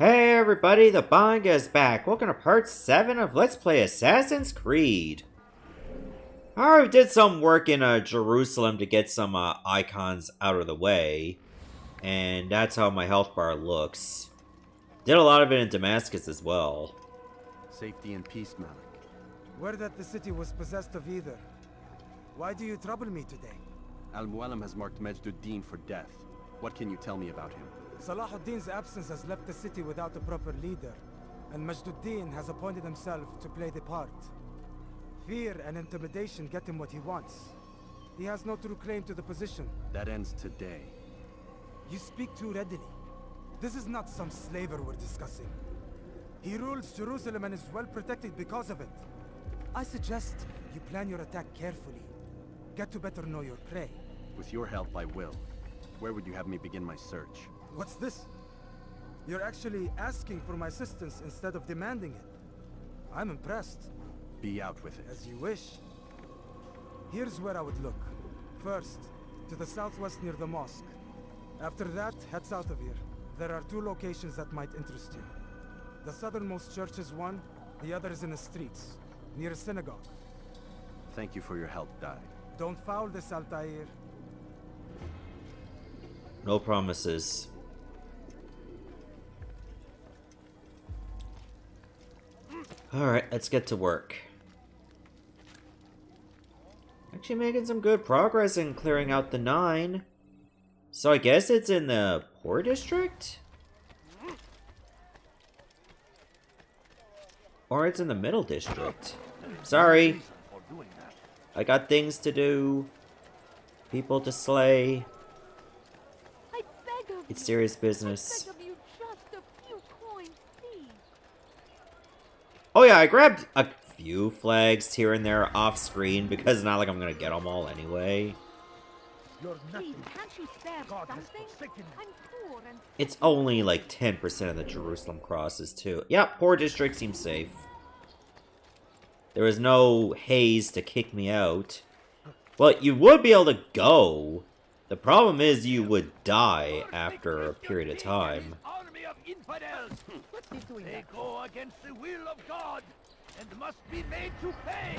Hey everybody, the Banga is back. Welcome to part 7 of Let's Play Assassin's Creed. I already did some work in Jerusalem to get some icons out of the way. And that's how my health bar looks. Did a lot of it in Damascus as well. Safety and peace, Malik. Word that the city was possessed of either. Why do you trouble me today? Al-Mualim has marked Majd-ud-Din for death. What can you tell me about him? Salah ad-Din's absence has left the city without a proper leader, and Majd-ud-Din has appointed himself to play the part. Fear and intimidation get him what he wants. He has no true claim to the position. That ends today. You speak too readily. This is not some slaver we're discussing. He rules Jerusalem and is well protected because of it. I suggest you plan your attack carefully. Get to better know your prey. With your help, I will. Where would you have me begin my search? What's this? You're actually asking for my assistance instead of demanding it. I'm impressed. Be out with it. As you wish. Here's where I would look. First, to the southwest near the mosque. After that, head south of here. There are two locations that might interest you. The southernmost church is one, the other is in the streets, near a synagogue. Thank you for your help, Dai. Don't foul this, Altair. No promises. Alright, let's get to work. Actually making some good progress in clearing out the 9. So I guess it's in the poor district? Or it's in the middle district. Sorry. I got things to do. People to slay. It's serious business. Oh yeah, I grabbed a few flags here and there off screen because it's not like I'm gonna get them all anyway. It's only like 10% of the Jerusalem crosses too. Yep, poor district seems safe. There was no haze to kick me out. Well, you would be able to go. The problem is you would die after a period of time. They go against the will of God and must be made to pay.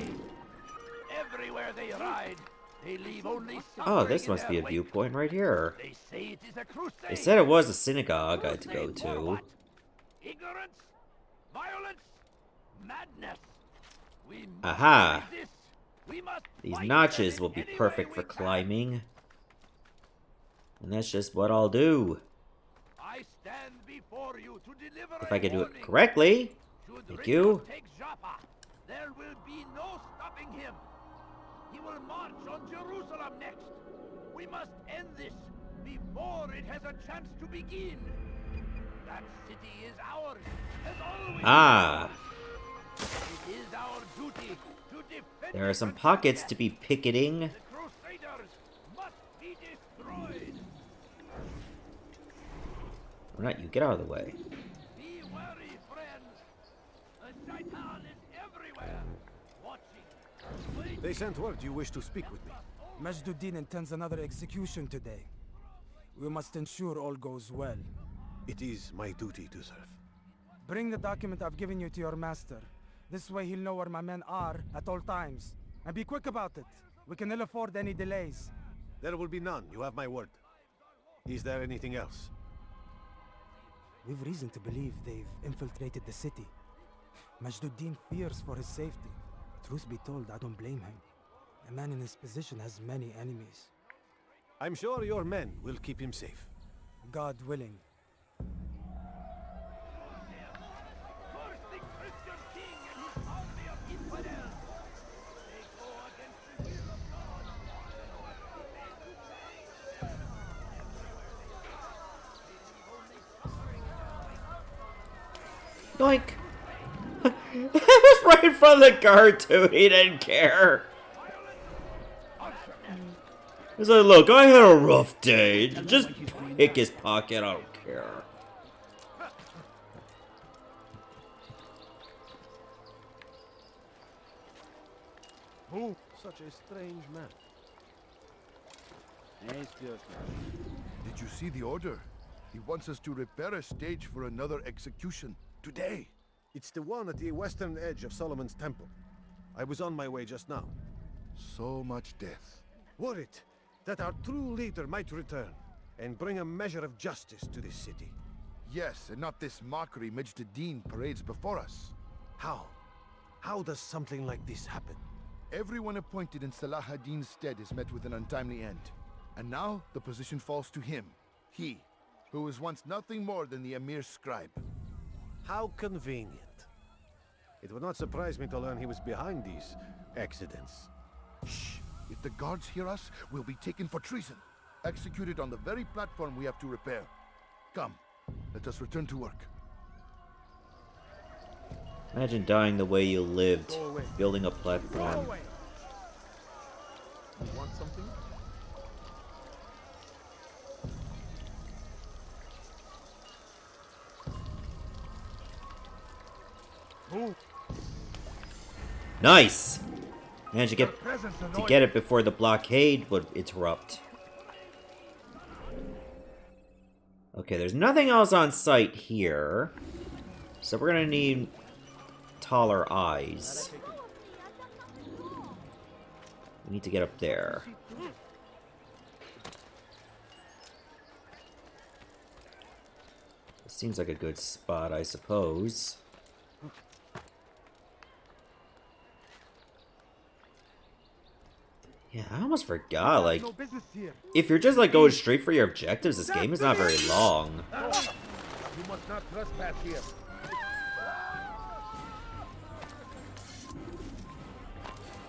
Everywhere they ride, they leave only Oh, this must be a viewpoint right here. They say it is a crusade. They said it was a synagogue I had to go Crusade for to. what? Ignorance, violence, madness. We must Aha. resist. We must These fight notches them will in be any way perfect we for can. climbing. And that's just what I'll do. I stand before you to deliver If a I can do it warning. correctly. Should Thank Richard you. take Joppa, there will be no stopping him. He will march on Jerusalem next. We must end this before it has a chance to begin. That city is ours, has always Ah. been ours. It is our duty to defend There are it some and pockets protect to be picketing. The Crusaders must be destroyed. Or not you, get out of the way. Be wary, friends. The Shaitan is everywhere, watching. They sent word you wish to speak with me. Majd-ud-Din intends another execution today. We must ensure all goes well. It is my duty to serve. Bring the document I've given you to your master. This way he'll know where my men are at all times. And be quick about it. We can ill afford any delays. There will be none, you have my word. Is there anything else? We've reason to believe they've infiltrated the city. Majd-ud-Din fears for his safety. Truth be told, I don't blame him. A man in his position has many enemies. I'm sure your men will keep him safe. God willing. Curse the Christian king and his army of infidels. They go against the will of God. Yoink! It was right in front of the guard too, he didn't care. He's like, look, I had a rough day. Just pick his pocket, I don't care. Who? Such a strange man. Did you see the order? He wants us to repair a stage for another execution. Today. It's the one at the western edge of Solomon's temple. I was on my way just now. So much death. Worried that our true leader might return and bring a measure of justice to this city. Yes, and not this mockery Majd Dean parades before us. How? How does something like this happen? Everyone appointed in Salah ad-Din's stead is met with an untimely end. And now, the position falls to him. He, who was once nothing more than the Emir's scribe. How convenient. It would not surprise me to learn he was behind these accidents. Shh! If the guards hear us, we'll be taken for treason. Executed on the very platform we have to repair. Come, let us return to work. Imagine dying the way you lived, building a platform. You want something? Nice! Managed to get it before the blockade would interrupt. Okay, there's nothing else on site here. So we're gonna need taller eyes. We need to get up there. This seems like a good spot, I suppose. Yeah, I almost forgot, like, if you're just, like, going straight for your objectives, this game is not very long. You must not trespass here.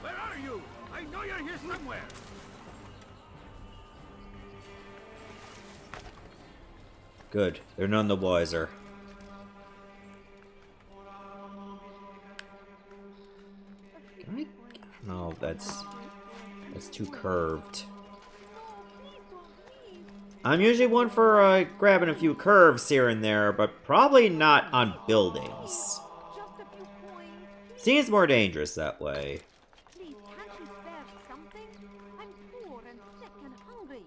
Where are you? I know you're here somewhere. Good. They're none the wiser. No, that's too curved. I'm usually one for grabbing a few curves here and there, but probably not on buildings. Seems more dangerous that way. Please, can't you spare something? I'm poor and sick and hungry.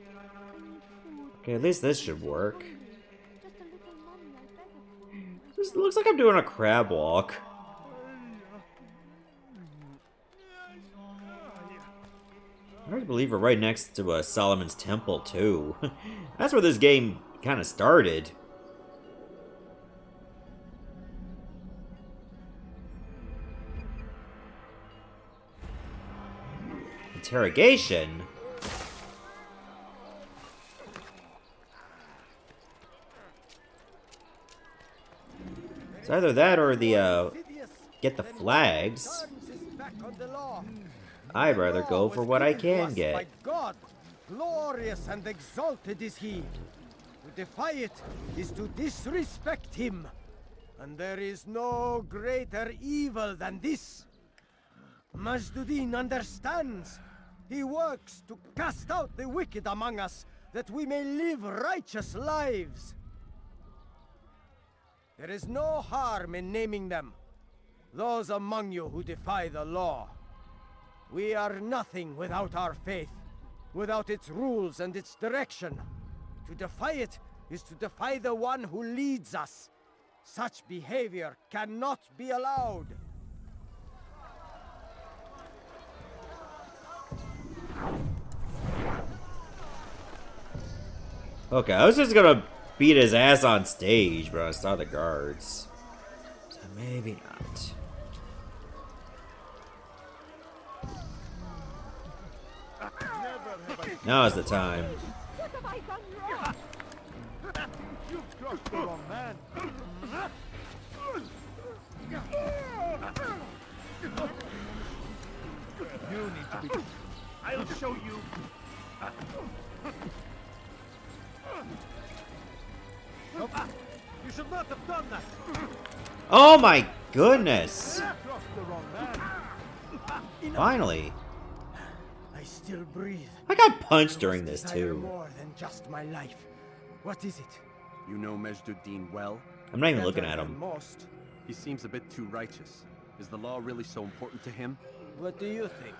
I need food. Okay, at least this should work. Just a little money, I beg of you. This looks like I'm doing a crab walk. I hard to believe we're right next to Solomon's Temple, too. That's where this game kind of started. Interrogation? It's either that or the, get the flags. I'd rather go for what I can get. By God, glorious and exalted is he. To defy it is to disrespect him. And there is no greater evil than this. Majd understands. He works to cast out the wicked among us, that we may live righteous lives. There is no harm in naming them. Those among you who defy the law. We are nothing without our faith, without its rules and its direction. To defy it is to defy the one who leads us. Such behavior cannot be allowed. Okay, I was just gonna beat his ass on stage, but I saw the guards. So maybe not. Now's the time. What have I done wrong? You've crossed the wrong man. You need to be... I'll show you. Nope. You should not have done that. Oh my goodness! You crossed the wrong man. Finally. I still breathe. I got punched during this Desire too. more than just my life. What is it? You know Majd Dean well? I'm not even looking Better at than him. Most. He seems a bit too righteous. Is the law really so important to him? What do you think?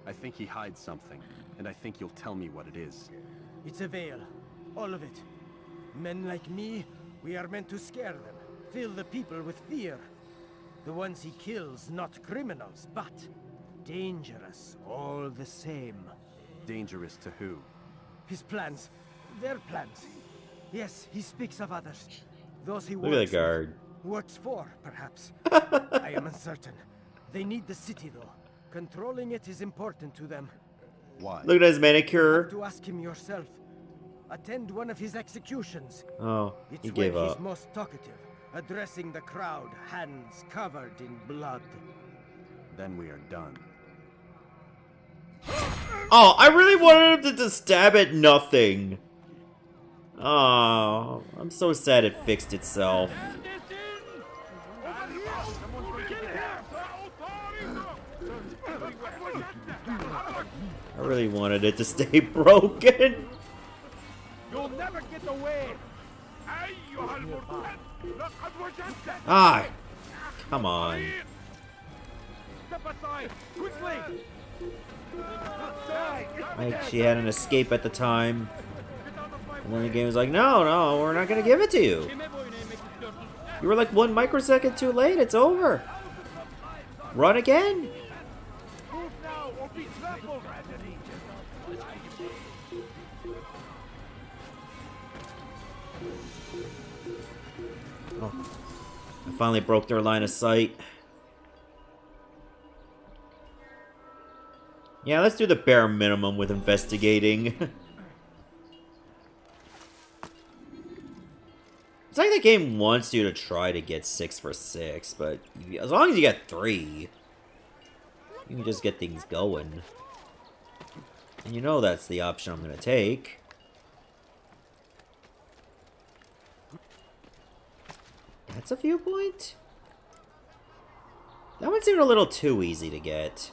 I think he hides something, and I think you'll tell me what it is. It's a veil. All of it. Men like me, we are meant to scare them, fill the people with fear. The ones he kills, not criminals, but dangerous all the same. Dangerous to who? His plans, their plans. Yes, he speaks of others. Those he Look at the works with. guard. Works for, perhaps. I am uncertain. They need the city, though. Controlling it is important to them. Why? Look at his You manicure. have to ask him yourself. Attend one of his executions. Oh, It's he when gave he's up. most talkative, addressing the crowd, hands covered in blood. Then we are done. Oh, I really wanted him to just stab at nothing. Oh, I'm so sad it fixed itself. I really wanted it to stay broken. You'll never get away. Ah, come on. Step aside, quickly. Like she had an escape at the time. And then the game was like, no, we're not gonna give it to you. You were like 1 microsecond too late, it's over. Run again. Move now or be trampled. Oh, I finally broke their line of sight. Yeah, let's do the bare minimum with investigating. It's like the game wants you to try to get 6 for 6, but as long as you get 3, you can just get things going. And you know that's the option I'm gonna take. That's a viewpoint? That one seemed a little too easy to get.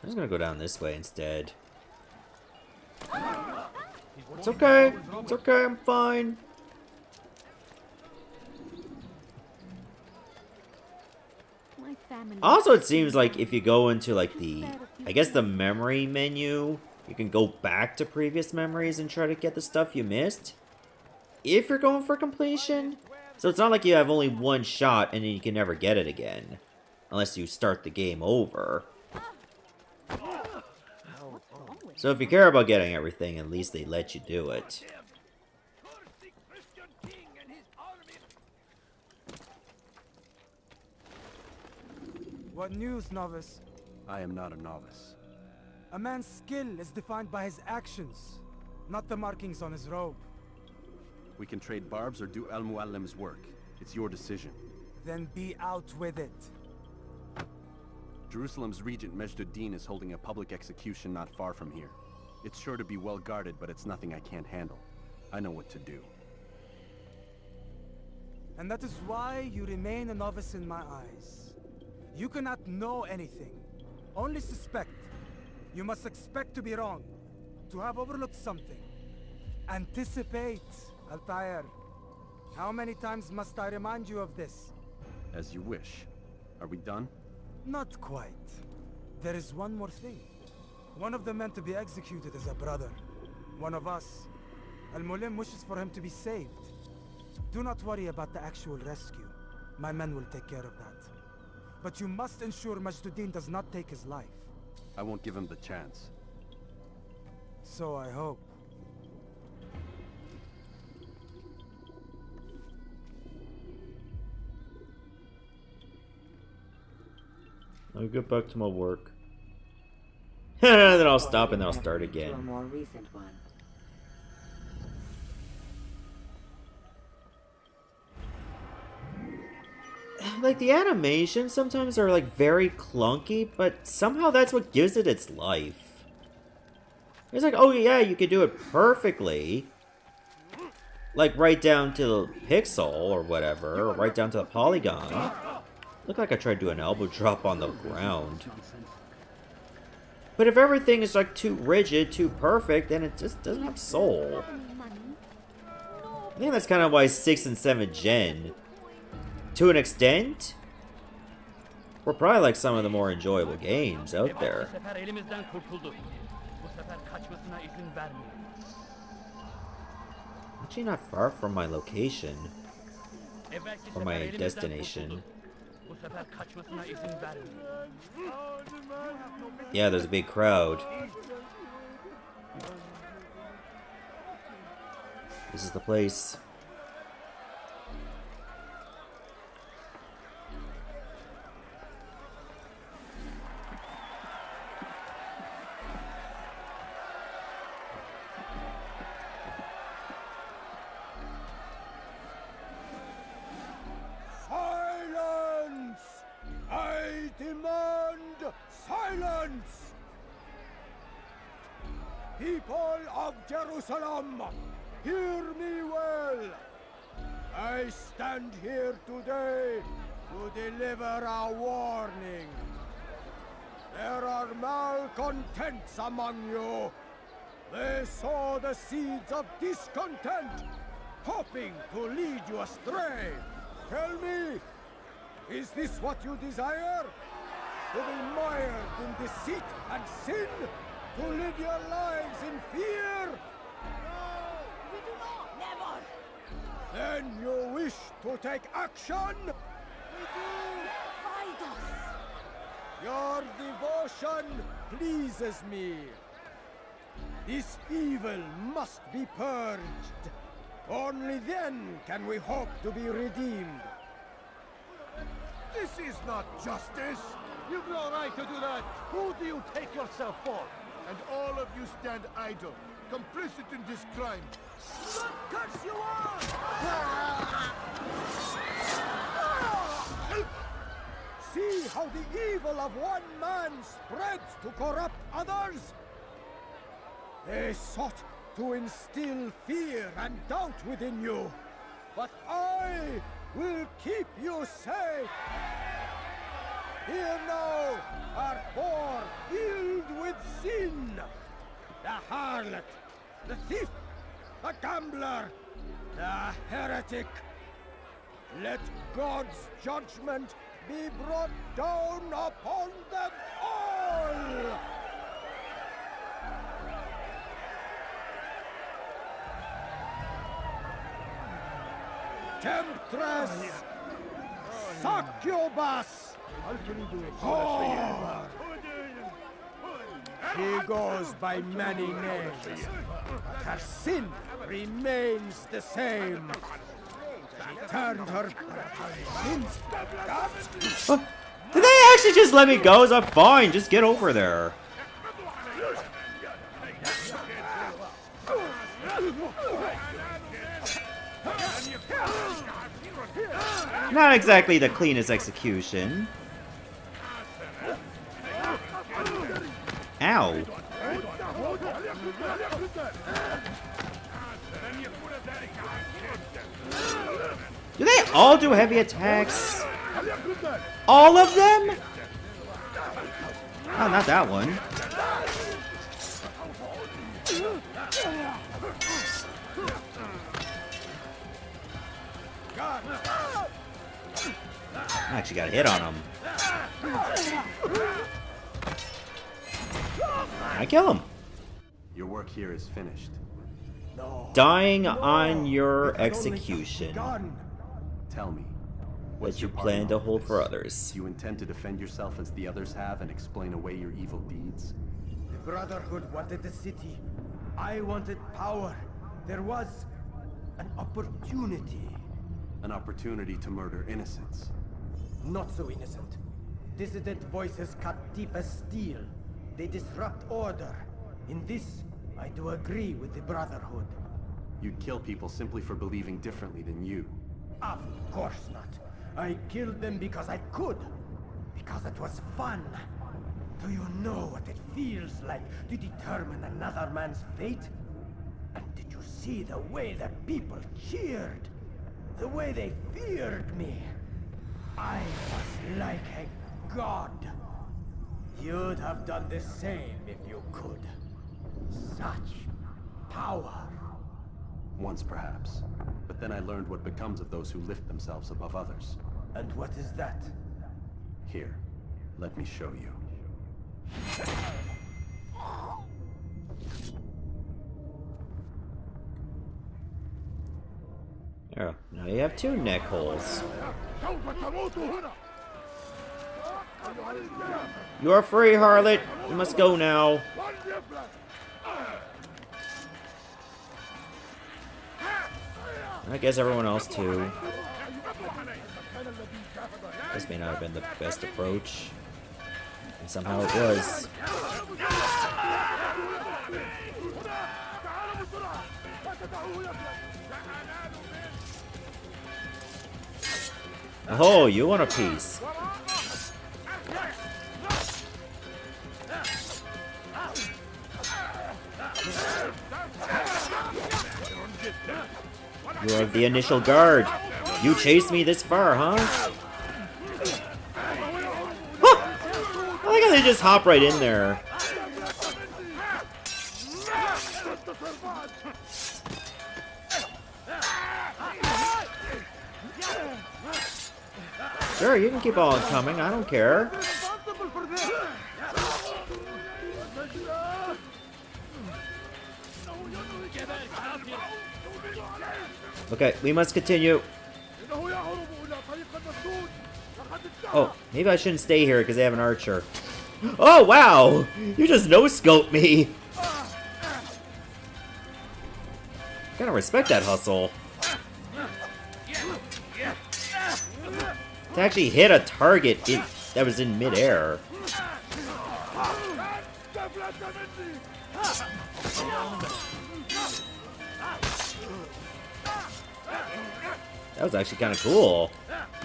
I'm just gonna go down this way instead. It's okay. It's okay. I'm fine. My family. Also, it seems like if you go into like the, I guess the memory menu, you can go back to previous memories and try to get the stuff you missed. If you're going for completion. So it's not like you have only one shot and then you can never get it again. Unless you start the game over. So if you care about getting everything, at least they let you do it. What news, novice? I am not a novice. A man's skill is defined by his actions, not the markings on his robe. We can trade barbs or do Al-Muallim's work. It's your decision. Then be out with it. Jerusalem's regent Majd-ud-Din is holding a public execution not far from here. It's sure to be well guarded, but it's nothing I can't handle. I know what to do. And that is why you remain a novice in my eyes. You cannot know anything, only suspect. You must expect to be wrong, to have overlooked something. Anticipate, Altair. How many times must I remind you of this? As you wish. Are we done? Not quite. There is one more thing. One of the men to be executed is a brother. One of us. Al-Mulim wishes for him to be saved. Do not worry about the actual rescue. My men will take care of that. But you must ensure Majd-ud-Din does not take his life. I won't give him the chance. So I hope. I'll get back to my work. Then I'll stop and then I'll start To a again. more recent one. Like, the animations sometimes are, like, very clunky, but somehow that's what gives it its life. It's like, oh yeah, you could do it perfectly. Like, right down to the pixel or whatever, or right down to the polygon. Looked like I tried to do an elbow drop on the ground. But if everything is, like, too rigid, too perfect, then it just doesn't have soul. I think that's kind of why 6th and 7th gen To an extent, we're probably like some of the more enjoyable games out there. Actually not far from my location. Or my destination. Yeah, there's a big crowd. This is the place. Silence! I demand silence! People of Jerusalem, hear me well. I stand here today to deliver a warning. There are malcontents among you. They sow the seeds of discontent, hoping to lead you astray. Tell me, is this what you desire? To be mired in deceit and sin? To live your lives in fear? No, we do not. Never. Then you wish to take action? We do. Fight us. Your devotion pleases me. This evil must be purged. Only then can we hope to be redeemed. This is not justice! You've no right to do that. Who do you take yourself for? And all of you stand idle, complicit in this crime. Curse you all! See how the evil of one man spreads to corrupt others? They sought to instill fear and doubt within you, but I will keep you safe. Here now are four filled with sin. The harlot, the thief, the gambler, the heretic. Let God's judgment be brought down upon them all! Temptress! Succubus! Whore! She goes by many names, but her sin remains the same. She turned her sins What? Did they actually just let me go? So I'm fine. Just get over there. Not exactly the cleanest execution. Ow. Do they all do heavy attacks? All of them? Oh, not that one. I actually got a hit on him. I kill him. Your work here is finished. Dying on your execution Tell me, that what's you your part plan in to all hold this? for others. Do you intend to defend yourself as the others have and explain away your evil deeds? The Brotherhood wanted the city. I wanted power. There was an opportunity. An opportunity to murder innocents. Not so innocent. Dissident voices cut deep as steel. They disrupt order. In this, I do agree with the Brotherhood. You'd kill people simply for believing differently than you. Of course not. I killed them because I could. Because it was fun. Do you know what it feels like to determine another man's fate? And did you see the way the people cheered? The way they feared me? I was like a god. You'd have done the same if you could. Such power. Once perhaps. But then I learned what becomes of those who lift themselves above others. And what is that? Here, let me show you. Oh, now you have 2 neck holes. You are free, harlot. You must go now. I guess everyone else too. This may not have been the best approach. And somehow it was. Oh, you want a piece. You are the initial guard. You chased me this far, huh? I like how they just hop right in there. Sure, you can keep on coming. I don't care. Okay, we must continue. Oh, maybe I shouldn't stay here because they have an archer. Oh, wow! You just no-scoped me! Gotta respect that hustle. To actually hit a target that was in midair. That was actually kind of cool.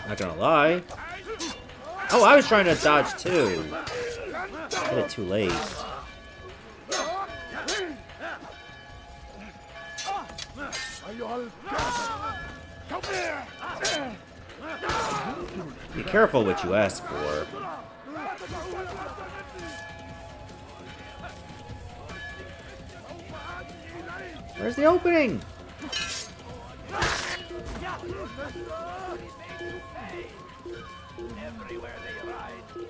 Not gonna lie. Oh, I was trying to dodge too. Hit it too late. Be careful what you ask for. Where's the opening?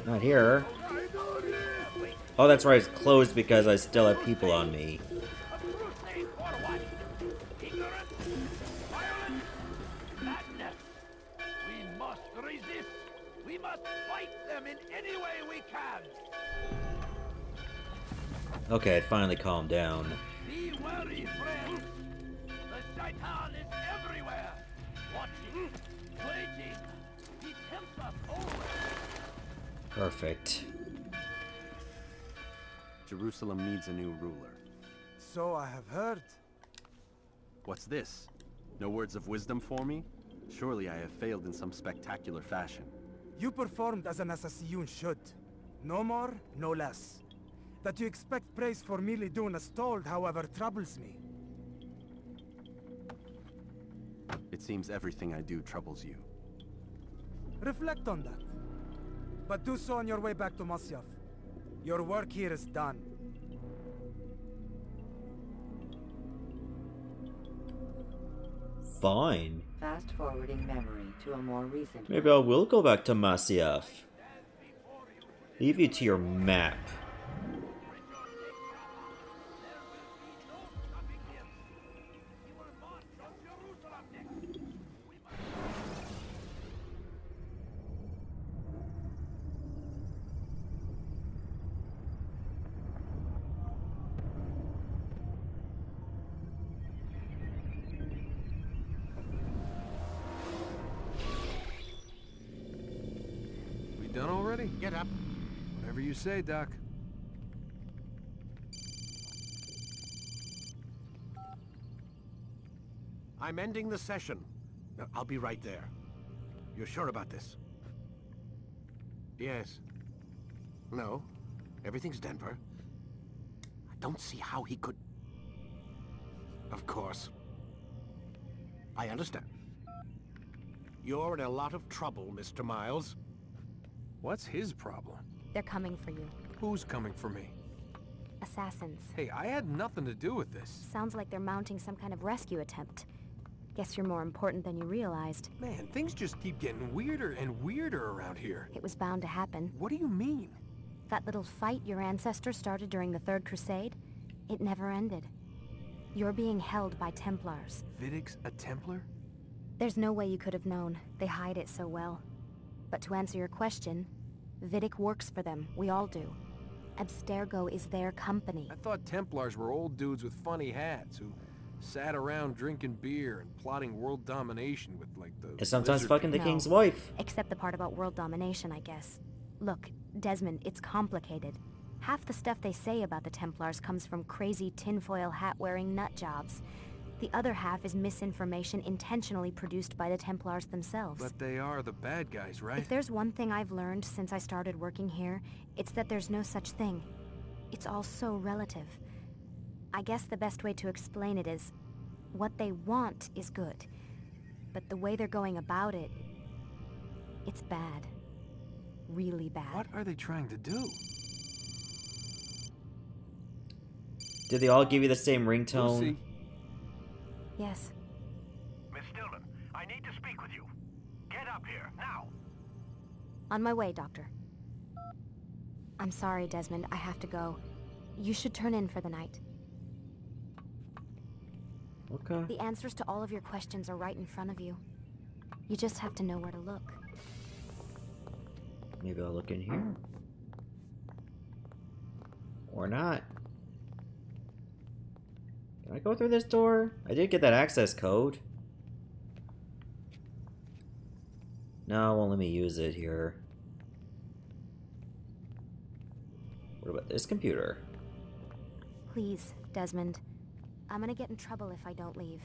Not here. Oh, that's right, it's closed because I still have people on me. We must resist. We must fight them in any way we can. Okay, it finally calmed down. Be wary, friends. The Shaitan is everywhere. Watching, waiting. He tempts us always. Perfect. Jerusalem needs a new ruler. So I have heard. What's this? No words of wisdom for me? Surely I have failed in some spectacular fashion. You performed as an assassin should. No more, no less. That you expect praise for merely doing as told, however, troubles me. It seems everything I do troubles you. Reflect on that. But do so on your way back to Masyaf. Your work here is done. Fine. Fast forwarding memory to a more recent. Maybe I will go back to Masyaf. Leave you to your map. Done already? Get up. Whatever you say, Doc. I'm ending the session. I'll be right there. You're sure about this? Yes. No. Everything's Denver. I don't see how he could... Of course. I understand. You're in a lot of trouble, Mr. Miles. What's his problem? They're coming for you. Who's coming for me? Assassins. Hey, I had nothing to do with this. Sounds like they're mounting some kind of rescue attempt. Guess you're more important than you realized. Man, things just keep getting weirder and weirder around here. It was bound to happen. What do you mean? That little fight your ancestors started during the Third Crusade, it never ended. You're being held by Templars. Vidic's a Templar? There's no way you could have known. They hide it so well. But to answer your question, Vidic works for them. We all do. Abstergo is their company. I thought Templars were old dudes with funny hats who sat around drinking beer and plotting world domination with, like, the... And sometimes lizard fucking the people. king's wife. Except the part about world domination, I guess. Look, Desmond, it's complicated. Half the stuff they say about the Templars comes from crazy tinfoil hat-wearing nutjobs. The other half is misinformation intentionally produced by the Templars themselves. But they are the bad guys, right? If there's one thing I've learned since I started working here, it's that there's no such thing. It's all so relative. I guess the best way to explain it is, what they want is good. But the way they're going about it, it's bad. Really bad. What are they trying to do? Did they all give you the same ringtone? We'll see. Yes. Miss Stillman, I need to speak with you. Get up here, now! On my way, Doctor. I'm sorry, Desmond. I have to go. You should turn in for the night. Okay. The answers to all of your questions are right in front of you. You just have to know where to look. Maybe I'll look in here. Or not. Can I go through this door? I did get that access code. No, it won't let me use it here. What about this computer? Please, Desmond. I'm gonna get in trouble if I don't leave.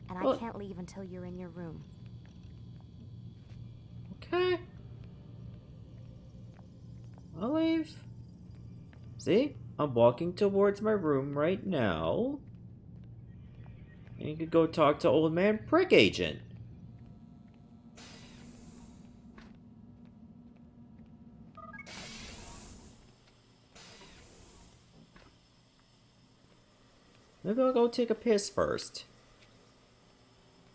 And I What? can't leave until you're in your room. Okay. I'll leave. See? I'm walking towards my room right now. And you could go talk to old man Prick Agent. Maybe I'll go take a piss first.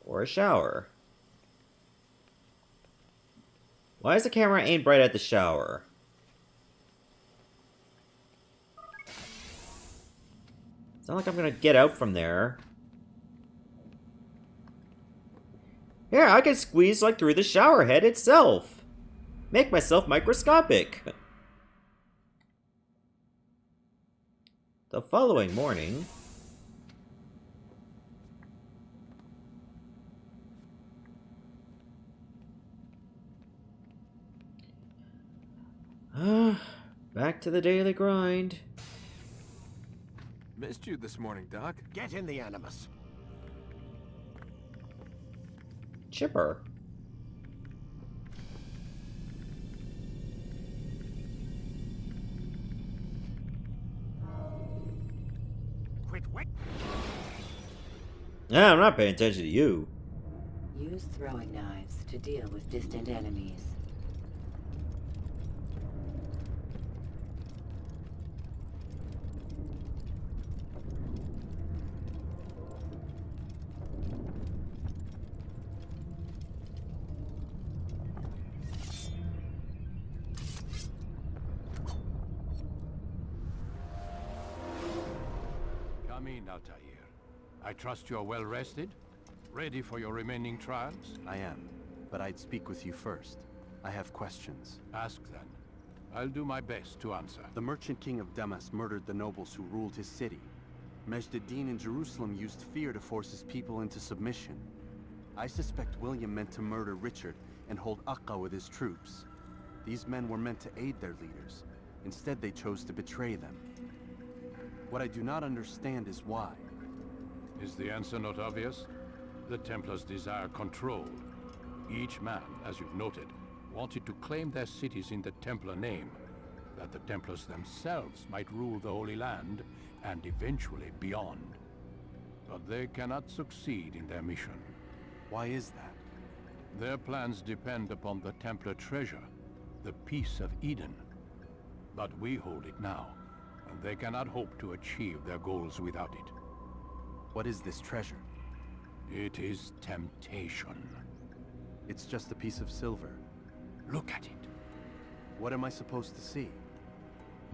Or a shower. Why is the camera aimed right at the shower? It's not like I'm gonna get out from there. Here, I can squeeze like through the shower head itself. Make myself microscopic. The following morning... back to the daily grind. Missed you this morning, Doc. Get in the Animus. Chipper. Quit wait. Yeah, I'm not paying attention to you. Use throwing knives to deal with distant enemies. Come in, Altair. I trust you're well rested? Ready for your remaining trials? I am, but I'd speak with you first. I have questions. Ask then. I'll do my best to answer. The merchant king of Damas murdered the nobles who ruled his city. Majd-ad-Din in Jerusalem used fear to force his people into submission. I suspect William meant to murder Richard and hold Akka with his troops. These men were meant to aid their leaders. Instead, they chose to betray them. What I do not understand is why. Is the answer not obvious? The Templars desire control. Each man, as you've noted, wanted to claim their cities in the Templar name, that the Templars themselves might rule the Holy Land and eventually beyond. But they cannot succeed in their mission. Why is that? Their plans depend upon the Templar treasure, the Peace of Eden. But we hold it now, and they cannot hope to achieve their goals without it. What is this treasure? It is temptation. It's just a piece of silver. Look at it. What am I supposed to see?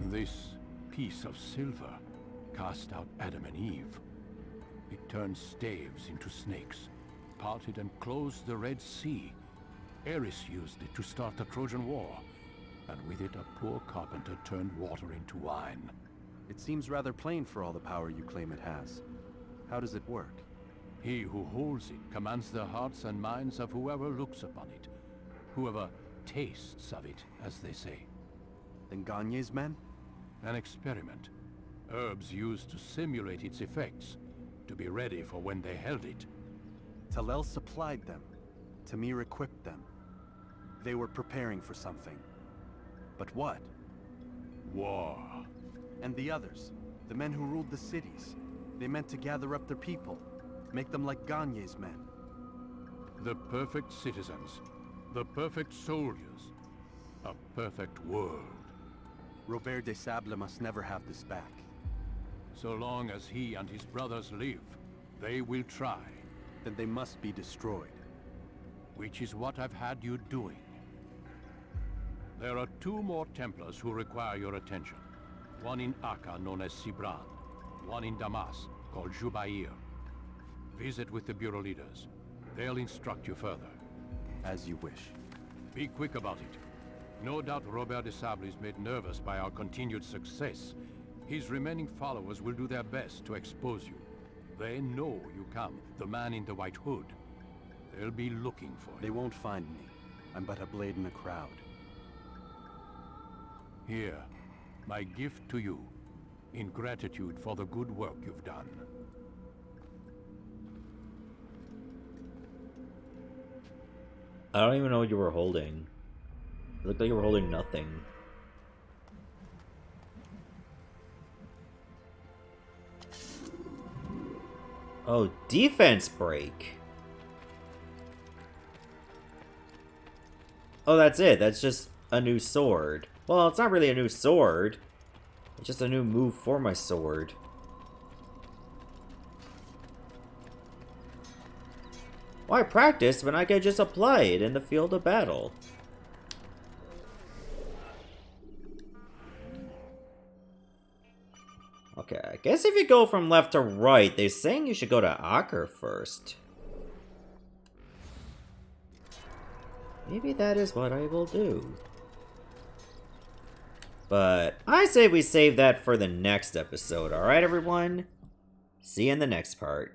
This piece of silver cast out Adam and Eve. It turned staves into snakes, parted and closed the Red Sea. Eris used it to start the Trojan War, and with it a poor carpenter turned water into wine. It seems rather plain for all the power you claim it has. How does it work? He who holds it commands the hearts and minds of whoever looks upon it. Whoever tastes of it, as they say. Then Gagne's men? An experiment. Herbs used to simulate its effects, to be ready for when they held it. Talel supplied them. Tamir equipped them. They were preparing for something. But what? War. And the others, the men who ruled the cities, they meant to gather up their people, make them like Gagne's men. The perfect citizens, the perfect soldiers, a perfect world. Robert de Sable must never have this back. So long as he and his brothers live, they will try. Then they must be destroyed. Which is what I've had you doing. There are 2 more Templars who require your attention. One in Acre, known as Sibran. One in Damas, called Jubair. Visit with the Bureau leaders. They'll instruct you further. As you wish. Be quick about it. No doubt Robert de Sable is made nervous by our continued success. His remaining followers will do their best to expose you. They know you come, the man in the white hood. They'll be looking for you. They won't find me. I'm but a blade in the crowd. Here, my gift to you, in gratitude for the good work you've done. I don't even know what you were holding. It looked like you were holding nothing. Oh, defense break. Oh, that's it. That's just a new sword. Well, it's not really a new sword. It's just a new move for my sword. Why practice when I could just apply it in the field of battle? Okay, I guess if you go from left to right, they're saying you should go to Acre first. Maybe that is what I will do. But I say we save that for the next episode, alright everyone? See you in the next part.